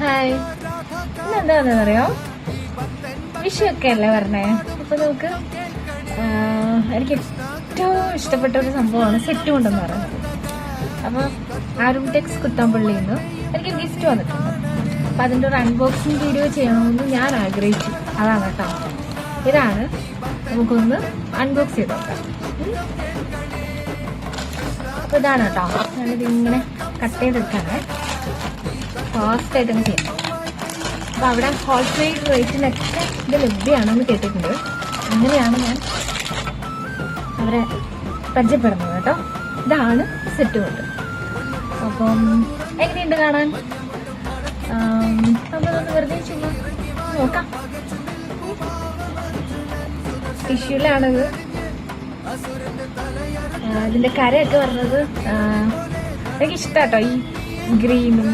Hi, ഇന്നെന്താണെന്നറിയോ? Vishu ഒക്കെ അല്ലേ പറഞ്ഞേ. അപ്പൊ നമുക്ക് എനിക്ക് ഏറ്റവും ഇഷ്ടപ്പെട്ട ഒരു സംഭവമാണ് സെറ്റ് കൊണ്ടെന്ന് പറയുന്നത്. അപ്പൊ ആരുടെക്സ് കുത്താമ്പള്ളിയിൽ നിന്ന് എനിക്ക് ഗിഫ്റ്റ് വന്നിട്ടുണ്ട്. അപ്പൊ അതിന്റെ ഒരു അൺബോക്സിങ് വീഡിയോ ചെയ്യണമെന്ന് ഞാൻ ആഗ്രഹിച്ചു. അതാണ് കേട്ടോ. ഇതാണ്, നമുക്കൊന്ന് അൺബോക്സ് ചെയ്ത് നോക്കാം. അപ്പൊ ഇതാണ് കേട്ടോ. ഞാനിത് ഇങ്ങനെ കട്ട് ചെയ്തെടുക്കാണ്. ഫാസ്റ്റ് ആയിട്ട് തന്നെ ചെയ്യാം. അപ്പൊ അവിടെ ഹോൾസെയിൽ റേറ്റിനൊക്കെ ഇത് ലഭ്യമാണെന്ന് കേട്ടിട്ടുണ്ട്. അങ്ങനെയാണ് ഞാൻ അവരെ പരിചയപ്പെടുന്നത് കേട്ടോ. ഇതാണ് സെറ്റ് കൊണ്ട്. അപ്പം എങ്ങനെയുണ്ട് കാണാൻ? നമുക്കൊന്ന് വെറുതെ ചുമ്മാ നോക്കാം. ടിഷ്യൂലാണിത്. ഇതിന്റെ കരയൊക്കെ പറഞ്ഞത് എനിക്ക് ഇഷ്ടാട്ടോ. ഈ ഗ്രീനും